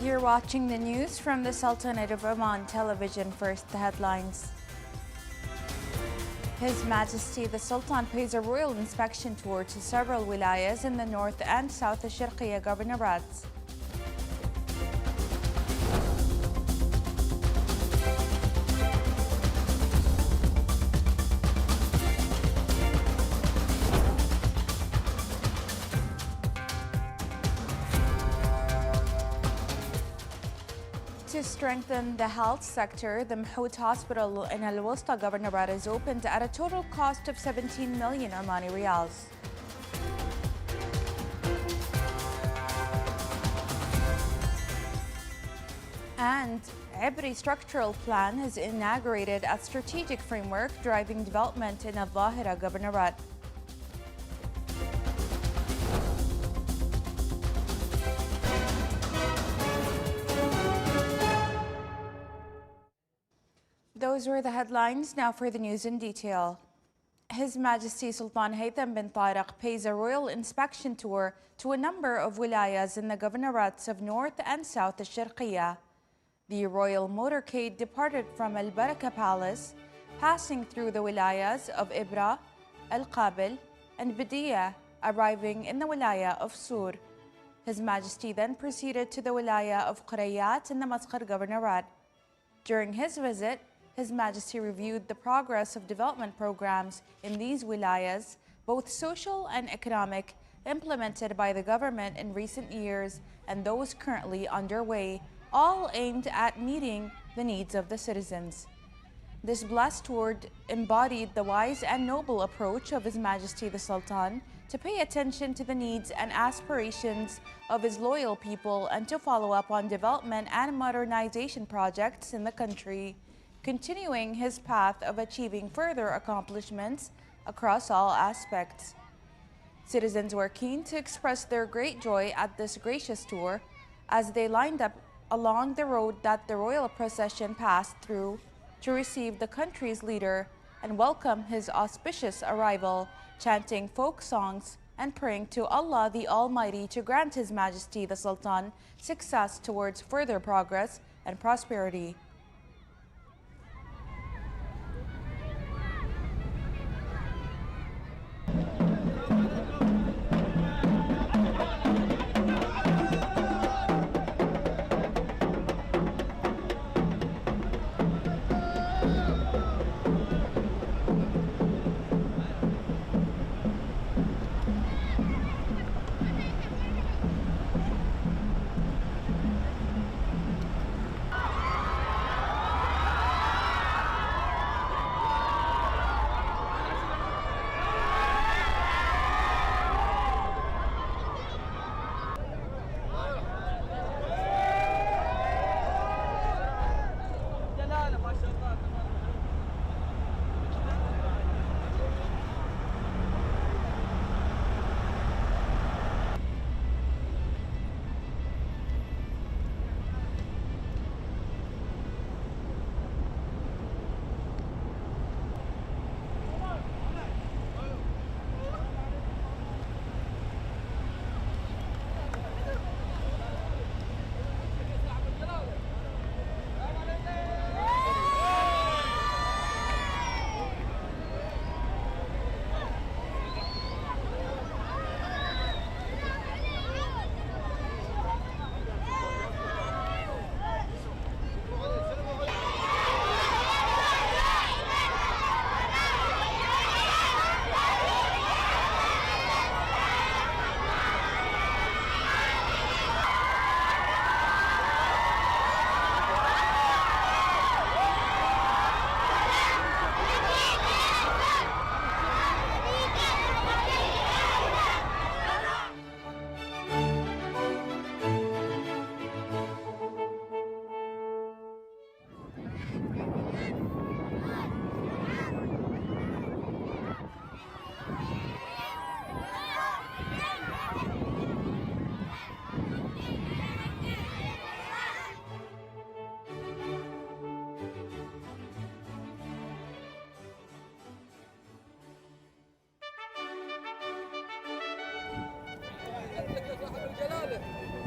You're watching the news from the Sultanate of Oman television. First, the headlines. His Majesty the Sultan pays a royal inspection tour to several wilayas in the north and south Sharqiya governorates. To strengthen the health sector, the Mahoot Hospital in Al Wusta Governorate is opened at a total cost of 17 million Omani Riyals. And Ibri structural plan is inaugurated as strategic framework driving development in Al Zahira Governorate. Those were the headlines. Now for the news in detail. His Majesty Sultan Haytham bin Tariq pays a royal inspection tour to a number of wilayas in the governorates of North and South Sharqiya. The royal motorcade departed from Al Baraka Palace, passing through the wilayas of Ibra, Al Qabil, and Badiya, arriving in the wilaya of Sur. His Majesty then proceeded to the wilaya of Qurayat in the Masqar Governorate. During his visit, His Majesty reviewed the progress of development programs in these wilayas, both social and economic, implemented by the government in recent years and those currently underway, all aimed at meeting the needs of the citizens. This blessed tour embodied the wise and noble approach of His Majesty the Sultan to pay attention to the needs and aspirations of his loyal people and to follow up on development and modernization projects in the country, continuing his path of achieving further accomplishments across all aspects. Citizens were keen to express their great joy at this gracious tour as they lined up along the road that the royal procession passed through to receive the country's leader and welcome his auspicious arrival, chanting folk songs and praying to Allah the Almighty to grant His Majesty the Sultan success towards further progress and prosperity.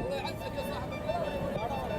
الله يعزك يا صاحب الجلاله.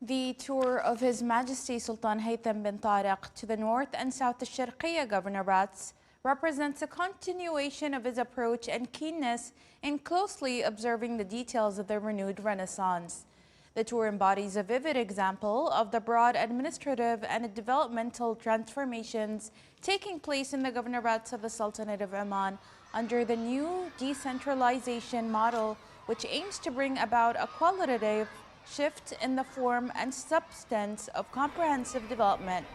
The tour of His Majesty Sultan Haytham bin Tariq to the North and South Sharqiya governorates represents a continuation of his approach and keenness in closely observing the details of the renewed Renaissance. The tour embodies a vivid example of the broad administrative and developmental transformations taking place in the governorates of the Sultanate of Oman under the new decentralization model, which aims to bring about a qualitative shift in the form and substance of comprehensive development.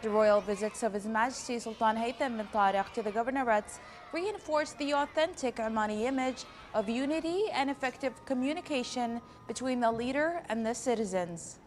The royal visits of His Majesty Sultan Haytham bin Tariq to the governorates reinforce the authentic Omani image of unity and effective communication between the leader and the citizens.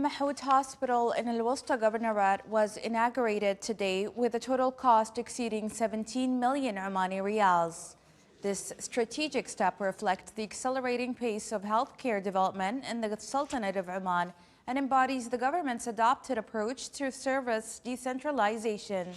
Mahoot Hospital in Al Wusta Governorate was inaugurated today with a total cost exceeding 17 million Omani riyals. This strategic step reflects the accelerating pace of healthcare development in the Sultanate of Oman and embodies the government's adopted approach to service decentralization.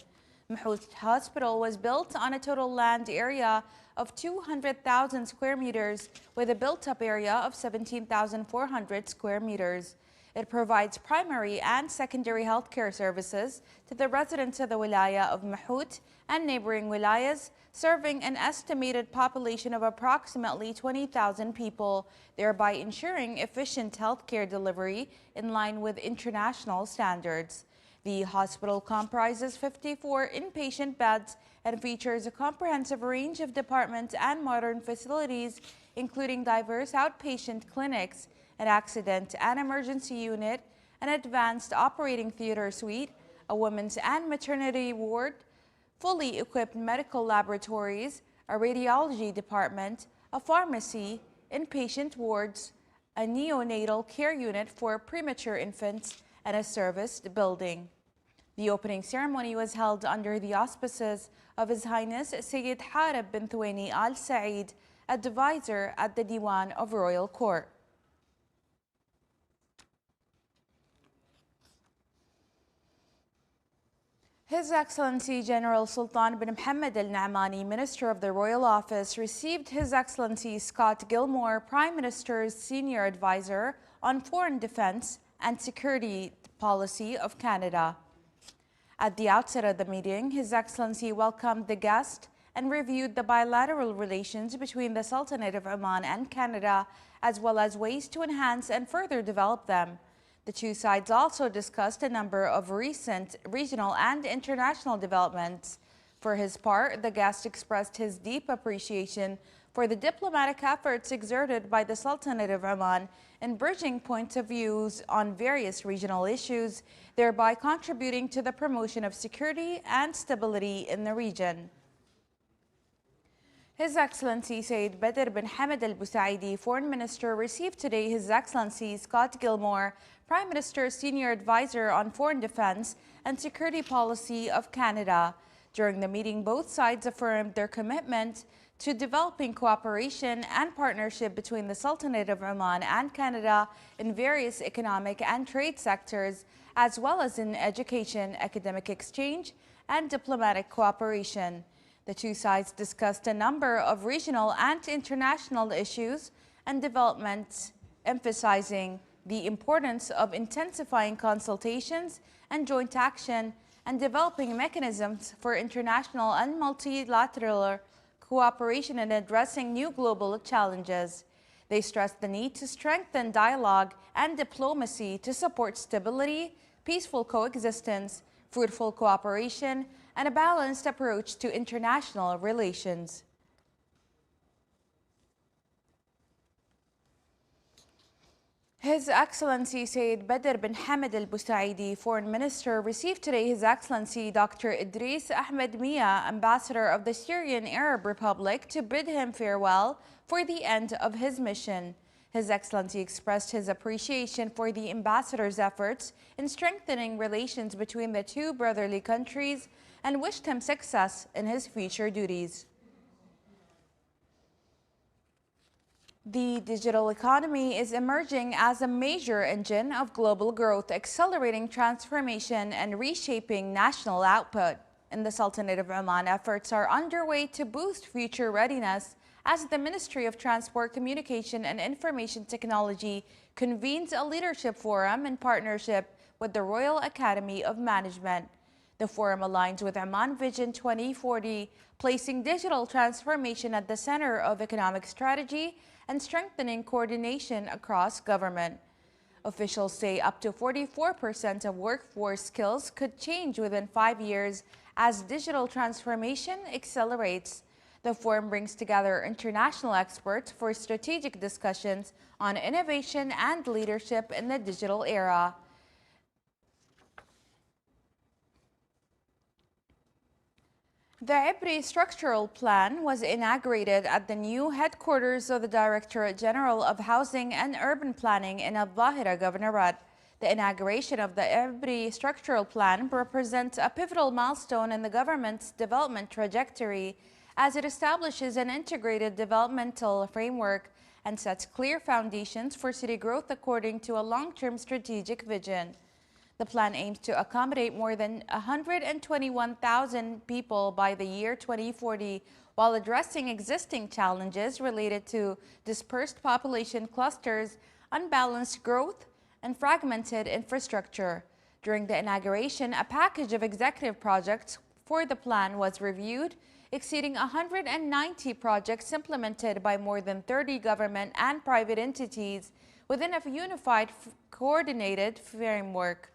Mahoot Hospital was built on a total land area of 200,000 square meters with a built-up area of 17,400 square meters. It provides primary and secondary healthcare services to the residents of the wilaya of Mahoot and neighboring wilayas, serving an estimated population of approximately 20,000 people, thereby ensuring efficient healthcare delivery in line with international standards. The hospital comprises 54 inpatient beds and features a comprehensive range of departments and modern facilities, including diverse outpatient clinics, an accident and emergency unit, an advanced operating theater suite, a women's and maternity ward, fully equipped medical laboratories, a radiology department, a pharmacy, inpatient wards, a neonatal care unit for premature infants, and a serviced building. The opening ceremony was held under the auspices of His Highness Sayyid Harib bin Thuwaini Al Saeed, advisor at the Diwan of Royal Court. His Excellency General Sultan bin Mohammed Al Na'mani, Minister of the Royal Office, received His Excellency Scott Gilmore, Prime Minister's Senior Advisor on Foreign Defense and Security Policy of Canada. At the outset of the meeting, His Excellency welcomed the guest and reviewed the bilateral relations between the Sultanate of Oman and Canada, as well as ways to enhance and further develop them. The two sides also discussed a number of recent regional and international developments. For his part, the guest expressed his deep appreciation for the diplomatic efforts exerted by the Sultanate of Oman in bridging points of views on various regional issues, thereby contributing to the promotion of security and stability in the region. His Excellency Sayyid Badr bin Hamad Al Busaidi, Foreign Minister, received today His Excellency Scott Gilmore, Prime Minister's Senior Advisor on Foreign Defense and Security Policy of Canada. During the meeting, both sides affirmed their commitment to developing cooperation and partnership between the Sultanate of Oman and Canada in various economic and trade sectors, as well as in education, academic exchange, and diplomatic cooperation. The two sides discussed a number of regional and international issues and developments, emphasizing the importance of intensifying consultations and joint action and developing mechanisms for international and multilateral cooperation in addressing new global challenges. They stressed the need to strengthen dialogue and diplomacy to support stability, peaceful coexistence, fruitful cooperation, and a balanced approach to international relations. His Excellency Sayyid Badr bin Hamad Al Busaidi, Foreign Minister, received today His Excellency Dr. Idris Ahmed Mia, Ambassador of the Syrian Arab Republic, to bid him farewell for the end of his mission. His Excellency expressed his appreciation for the ambassador's efforts in strengthening relations between the two brotherly countries and wished him success in his future duties. The digital economy is emerging as a major engine of global growth, accelerating transformation and reshaping national output. In the Sultanate of Oman, efforts are underway to boost future readiness as the Ministry of Transport, Communication and Information Technology convenes a leadership forum in partnership with the Royal Academy of Management. The forum aligns with Oman Vision 2040, placing digital transformation at the center of economic strategy and strengthening coordination across government. Officials say up to 44% of workforce skills could change within 5 years as digital transformation accelerates. The forum brings together international experts for strategic discussions on innovation and leadership in the digital era. The Ibri Structural Plan was inaugurated at the new headquarters of the Directorate General of Housing and Urban Planning in Al-Dhahira Governorate. The inauguration of the Ibri Structural Plan represents a pivotal milestone in the government's development trajectory as it establishes an integrated developmental framework and sets clear foundations for city growth according to a long-term strategic vision. The plan aims to accommodate more than 121,000 people by the year 2040, while addressing existing challenges related to dispersed population clusters, unbalanced growth, and fragmented infrastructure. During the inauguration, a package of executive projects for the plan was reviewed, exceeding 190 projects implemented by more than 30 government and private entities within a unified, coordinated framework.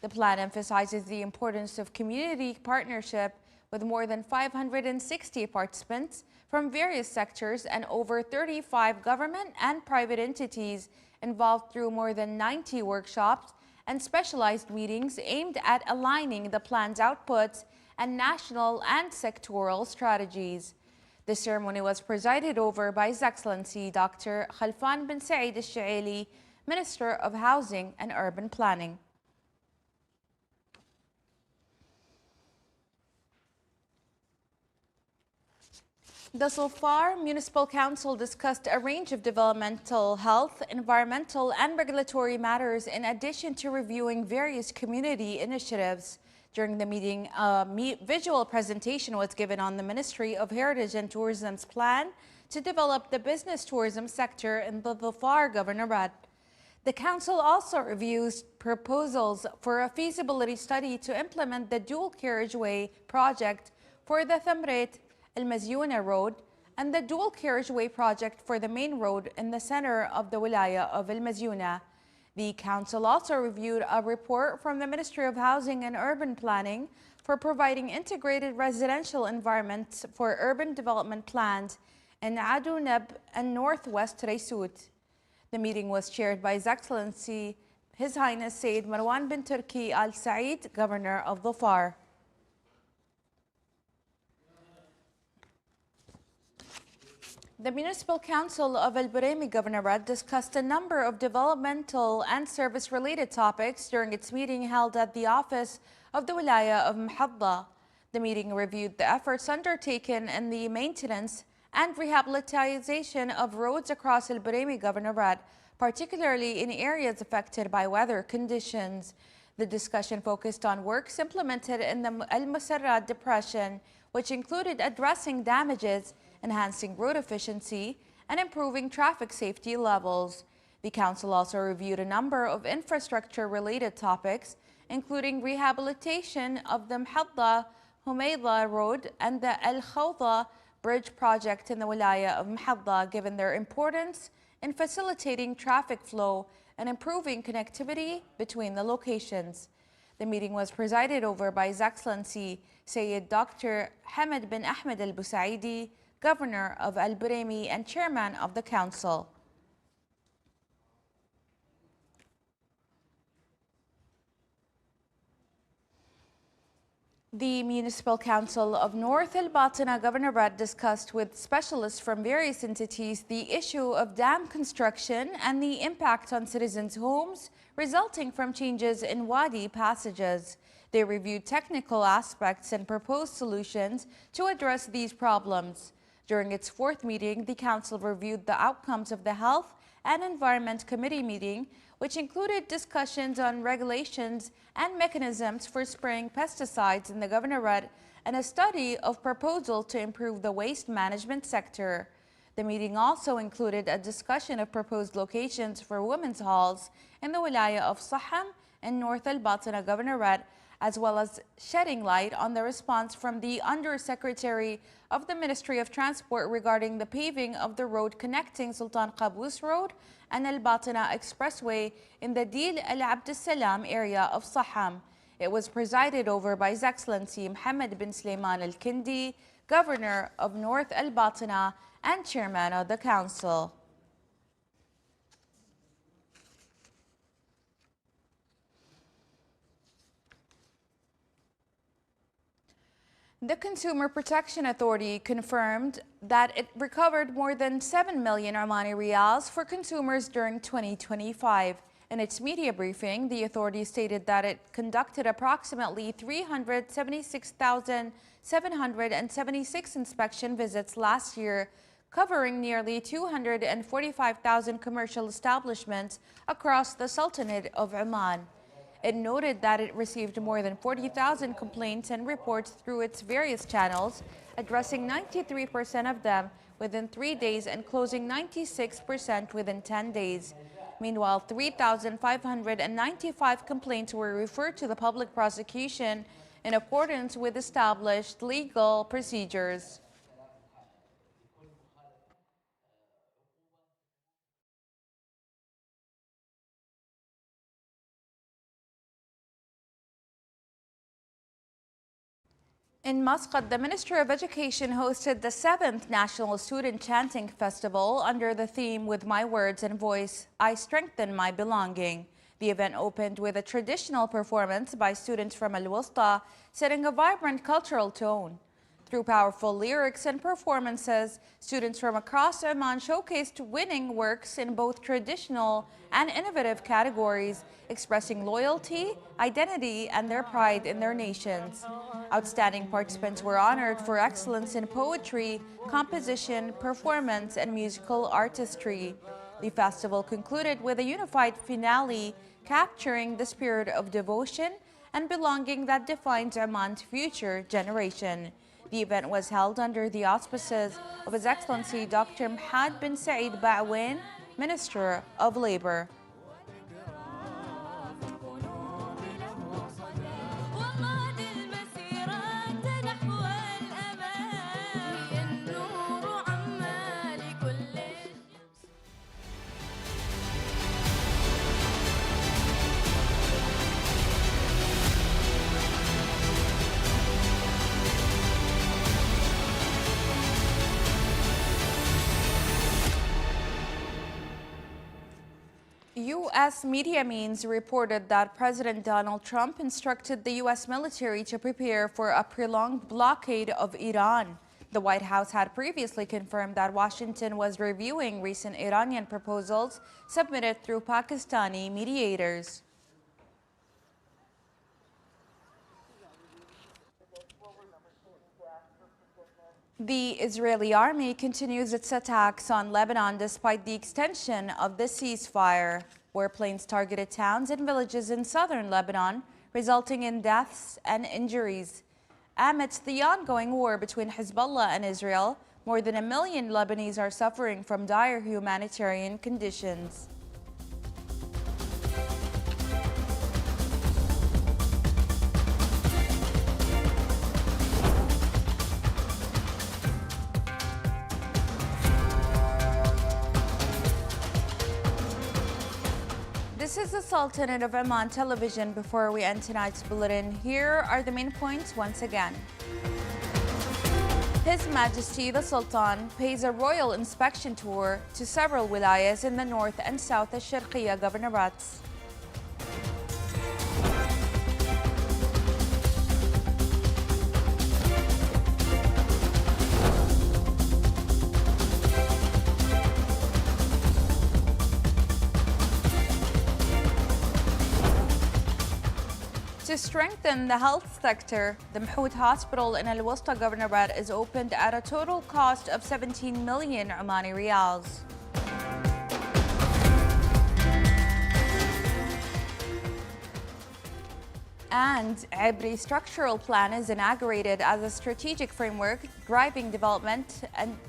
The plan emphasizes the importance of community partnership with more than 560 participants from various sectors and over 35 government and private entities involved through more than 90 workshops and specialized meetings aimed at aligning the plan's outputs and national and sectoral strategies. The ceremony was presided over by His Excellency Dr. Khalfan bin Saeed al-Shaili, Minister of Housing and Urban Planning. The Sulfar Municipal Council discussed a range of developmental, health, environmental, and regulatory matters in addition to reviewing various community initiatives. During the meeting, a visual presentation was given on the Ministry of Heritage and Tourism's plan to develop the business tourism sector in the Sulfar Governorate. The council also reviews proposals for a feasibility study to implement the dual carriageway project for the Thamret Al-Mazyuna Road and the dual carriageway project for the main road in the center of the wilaya of Al-Mazyuna. The council also reviewed a report from the Ministry of Housing and Urban Planning for providing integrated residential environments for urban development plans in Adu Nab and Northwest Raisut. The meeting was chaired by His Excellency His Highness Sayyid Marwan bin Turki Al Said, Governor of Dhofar. The Municipal Council of Al-Buraymi Governorate discussed a number of developmental and service-related topics during its meeting held at the office of the Wilaya of Muhadda. The meeting reviewed the efforts undertaken in the maintenance and rehabilitation of roads across Al-Buraymi Governorate, particularly in areas affected by weather conditions. The discussion focused on works implemented in the Al-Musarrad Depression, which included addressing damages, enhancing road efficiency, and improving traffic safety levels. The council also reviewed a number of infrastructure-related topics, including rehabilitation of the Muhadda-Humayda Road and the Al-Khawda Bridge project in the Wilaya of Muhadda, given their importance in facilitating traffic flow and improving connectivity between the locations. The meeting was presided over by His Excellency Sayyid Dr. Hamad bin Ahmed al-Busaidi, Governor of Al-Buraymi and Chairman of the Council. The Municipal Council of North Al-Batina Governorate discussed with specialists from various entities the issue of dam construction and the impact on citizens' homes resulting from changes in wadi passages. They reviewed technical aspects and proposed solutions to address these problems. During its fourth meeting, the Council reviewed the outcomes of the Health and Environment Committee meeting, which included discussions on regulations and mechanisms for spraying pesticides in the Governorate and a study of proposal to improve the waste management sector. The meeting also included a discussion of proposed locations for women's halls in the Wilaya of Saham and North Al-Batina Governorate, as well as shedding light on the response from the Undersecretary of the Ministry of Transport regarding the paving of the road connecting Sultan Qaboos Road and Al-Batina Expressway in the Dil Al-Abd Salam area of Saham. It was presided over by His Excellency Mohammed bin Sulaiman Al-Kindi, Governor of North Al-Batina and Chairman of the Council. The Consumer Protection Authority confirmed that it recovered more than 7 million Omani Riyals for consumers during 2025. In its media briefing, the authority stated that it conducted approximately 376,776 inspection visits last year, covering nearly 245,000 commercial establishments across the Sultanate of Oman. It noted that it received more than 40,000 complaints and reports through its various channels, addressing 93% of them within 3 days and closing 96% within 10 days. Meanwhile, 3,595 complaints were referred to the public prosecution in accordance with established legal procedures. In Muscat, the Ministry of Education hosted the 7th National Student Chanting Festival under the theme "With My Words and Voice, I Strengthen My Belonging." The event opened with a traditional performance by students from Al-Wusta, setting a vibrant cultural tone. Through powerful lyrics and performances, students from across Oman showcased winning works in both traditional and innovative categories, expressing loyalty, identity, and their pride in their nations. Outstanding participants were honored for excellence in poetry, composition, performance, and musical artistry. The festival concluded with a unified finale, capturing the spirit of devotion and belonging that defines Oman's future generation. The event was held under the auspices of His Excellency Dr. Mahoot bin Saeed Ba'win, Minister of Labor. U.S. media means reported that President Donald Trump instructed the U.S. military to prepare for a prolonged blockade of Iran. The White House had previously confirmed that Washington was reviewing recent Iranian proposals submitted through Pakistani mediators. The Israeli army continues its attacks on Lebanon despite the extension of the ceasefire. Warplanes targeted towns and villages in southern Lebanon, resulting in deaths and injuries. Amidst the ongoing war between Hezbollah and Israel, more than 1 million Lebanese are suffering from dire humanitarian conditions. This is the Sultanate of Oman television. Before we end tonight's bulletin, here are the main points once again. His Majesty the Sultan pays a royal inspection tour to several wilayas in the north and south Al-Sharqiya governorates. To strengthen the health sector, the Mahoot Hospital in Al-Wusta Governorate is opened at a total cost of 17 million Omani Riyals. And Ibri structural plan is inaugurated as a strategic framework driving development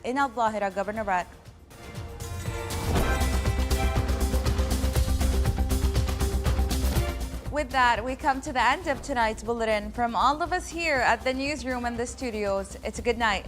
in Al-Zahira Governorate. With that, we come to the end of tonight's bulletin. From all of us here at the newsroom and the studios, it's a good night.